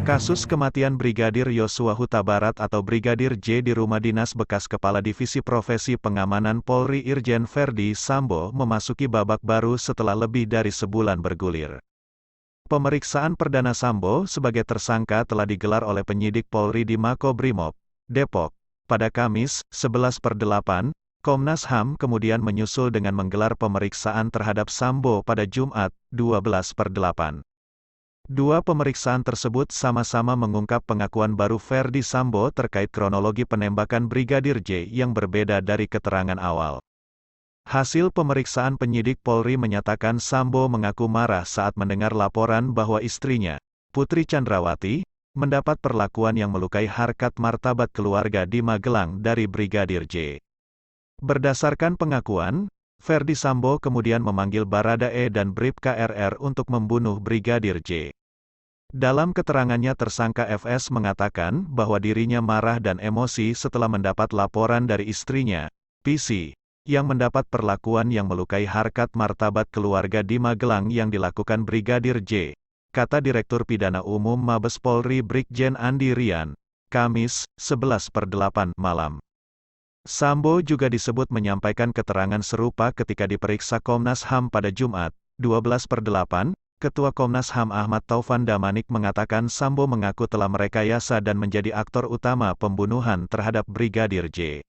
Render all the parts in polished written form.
Kasus kematian Brigadir Yosua Huta Barat atau Brigadir J di rumah dinas bekas Kepala Divisi Profesi Pengamanan Polri Irjen Verdi Sambo memasuki babak baru setelah lebih dari sebulan bergulir. Pemeriksaan perdana Sambo sebagai tersangka telah digelar oleh penyidik Polri di Makobrimob, Depok, pada Kamis, 11/8, Komnas HAM kemudian menyusul dengan menggelar pemeriksaan terhadap Sambo pada Jumat, 12/8. Dua pemeriksaan tersebut sama-sama mengungkap pengakuan baru Verdi Sambo terkait kronologi penembakan Brigadir J yang berbeda dari keterangan awal. Hasil pemeriksaan penyidik Polri menyatakan Sambo mengaku marah saat mendengar laporan bahwa istrinya, Putri Chandrawati, mendapat perlakuan yang melukai harkat martabat keluarga di Magelang dari Brigadir J. Berdasarkan pengakuan, Verdi Sambo kemudian memanggil Baradae dan Bribka RR untuk membunuh Brigadir J. Dalam keterangannya tersangka FS mengatakan bahwa dirinya marah dan emosi setelah mendapat laporan dari istrinya, PC, yang mendapat perlakuan yang melukai harkat martabat keluarga di Magelang yang dilakukan Brigadir J, kata Direktur Pidana Umum Mabes Polri Brigjen Andi Rian, Kamis, 11/8 malam. Sambo juga disebut menyampaikan keterangan serupa ketika diperiksa Komnas HAM pada Jumat, 12/8, Ketua Komnas HAM Ahmad Taufan Damanik mengatakan Sambo mengaku telah merekayasa dan menjadi aktor utama pembunuhan terhadap Brigadir J.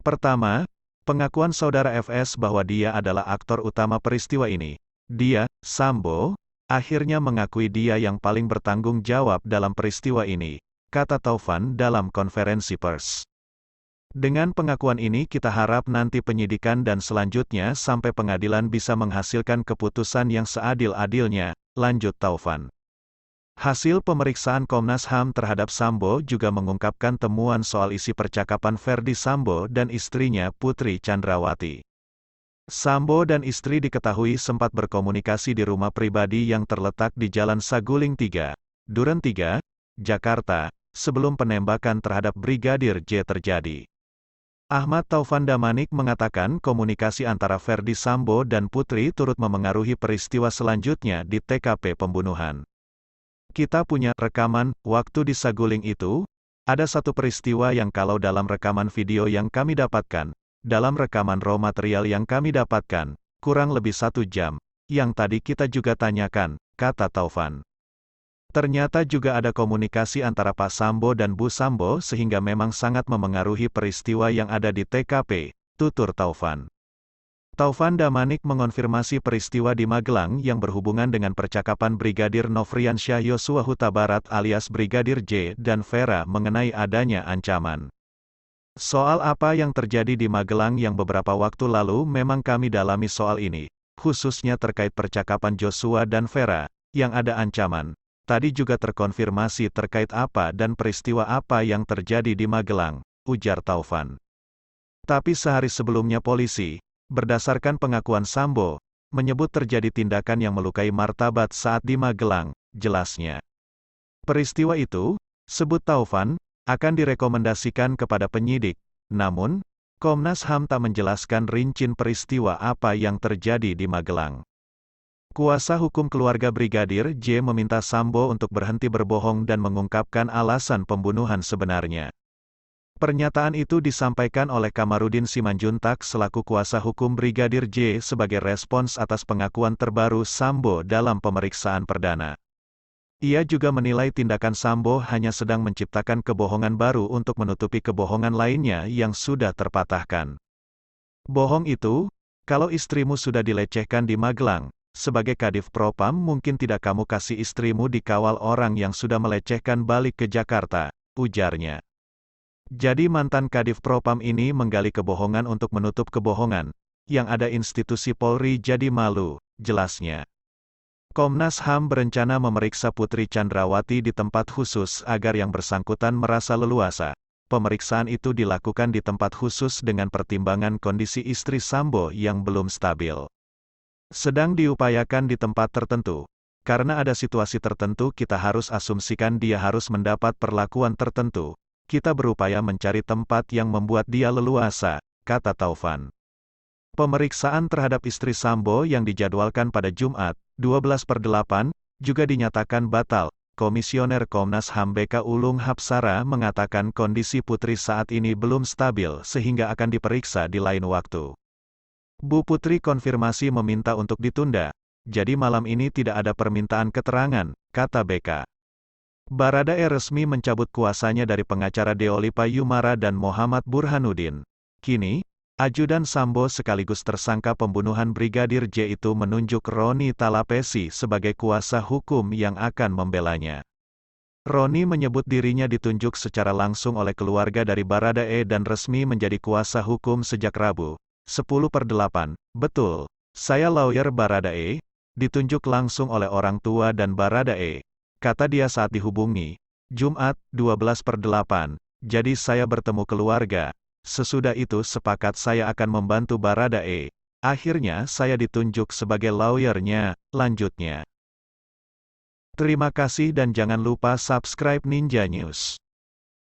Pertama, pengakuan saudara FS bahwa dia adalah aktor utama peristiwa ini. Dia, Sambo, akhirnya mengakui dia yang paling bertanggung jawab dalam peristiwa ini, kata Taufan dalam konferensi pers. Dengan pengakuan ini kita harap nanti penyidikan dan selanjutnya sampai pengadilan bisa menghasilkan keputusan yang seadil-adilnya, lanjut Taufan. Hasil pemeriksaan Komnas HAM terhadap Sambo juga mengungkapkan temuan soal isi percakapan Verdi Sambo dan istrinya Putri Chandrawati. Sambo dan istri diketahui sempat berkomunikasi di rumah pribadi yang terletak di Jalan Saguling 3, Duren 3, Jakarta, sebelum penembakan terhadap Brigadir J terjadi. Ahmad Taufan Damanik mengatakan komunikasi antara Verdi Sambo dan Putri turut memengaruhi peristiwa selanjutnya di TKP pembunuhan. Kita punya rekaman waktu di Saguling itu. Ada satu peristiwa yang kalau dalam rekaman video yang kami dapatkan, dalam rekaman raw material yang kami dapatkan, kurang lebih 1 jam, yang tadi kita juga tanyakan, kata Taufan. Ternyata juga ada komunikasi antara Pak Sambo dan Bu Sambo sehingga memang sangat memengaruhi peristiwa yang ada di TKP, tutur Taufan. Taufan Damanik mengonfirmasi peristiwa di Magelang yang berhubungan dengan percakapan Brigadir Nofriansyah Yosua Huta Barat alias Brigadir J dan Vera mengenai adanya ancaman. Soal apa yang terjadi di Magelang yang beberapa waktu lalu memang kami dalami soal ini, khususnya terkait percakapan Joshua dan Vera, yang ada ancaman. Tadi juga terkonfirmasi terkait apa dan peristiwa apa yang terjadi di Magelang, ujar Taufan. Tapi sehari sebelumnya polisi, berdasarkan pengakuan Sambo, menyebut terjadi tindakan yang melukai martabat saat di Magelang, jelasnya. Peristiwa itu, sebut Taufan, akan direkomendasikan kepada penyidik, namun, Komnas HAM tak menjelaskan rinci peristiwa apa yang terjadi di Magelang. Kuasa hukum keluarga Brigadir J meminta Sambo untuk berhenti berbohong dan mengungkapkan alasan pembunuhan sebenarnya. Pernyataan itu disampaikan oleh Kamarudin Simanjuntak selaku kuasa hukum Brigadir J sebagai respons atas pengakuan terbaru Sambo dalam pemeriksaan perdana. Ia juga menilai tindakan Sambo hanya sedang menciptakan kebohongan baru untuk menutupi kebohongan lainnya yang sudah terpatahkan. Bohong itu, kalau istrimu sudah dilecehkan di Magelang, sebagai Kadif Propam mungkin tidak kamu kasih istrimu dikawal orang yang sudah melecehkan balik ke Jakarta, ujarnya. Jadi mantan Kadif Propam ini menggali kebohongan untuk menutup kebohongan, yang ada institusi Polri jadi malu, jelasnya. Komnas HAM berencana memeriksa Putri Chandrawati di tempat khusus agar yang bersangkutan merasa leluasa. Pemeriksaan itu dilakukan di tempat khusus dengan pertimbangan kondisi istri Sambo yang belum stabil. Sedang diupayakan di tempat tertentu. Karena ada situasi tertentu kita harus asumsikan dia harus mendapat perlakuan tertentu. Kita berupaya mencari tempat yang membuat dia leluasa, kata Taufan. Pemeriksaan terhadap istri Sambo yang dijadwalkan pada Jumat, 12/8, juga dinyatakan batal, Komisioner Komnas HAM BK Ulung Hapsara mengatakan kondisi Putri saat ini belum stabil sehingga akan diperiksa di lain waktu. Bu Putri konfirmasi meminta untuk ditunda, jadi malam ini tidak ada permintaan keterangan, kata BK. Baradae resmi mencabut kuasanya dari pengacara Deolipa Yumara dan Muhammad Burhanuddin. Kini, ajudan Sambo sekaligus tersangka pembunuhan Brigadir J itu menunjuk Roni Talapesi sebagai kuasa hukum yang akan membelanya. Roni menyebut dirinya ditunjuk secara langsung oleh keluarga dari Baradae dan resmi menjadi kuasa hukum sejak Rabu, 10/8. Betul, saya lawyer Baradae, ditunjuk langsung oleh orang tua dan Baradae, kata dia saat dihubungi, Jumat, 12/8. Jadi saya bertemu keluarga. Sesudah itu sepakat saya akan membantu Baradae. Akhirnya saya ditunjuk sebagai lawyernya, lanjutnya. Terima kasih dan jangan lupa subscribe Ninja News.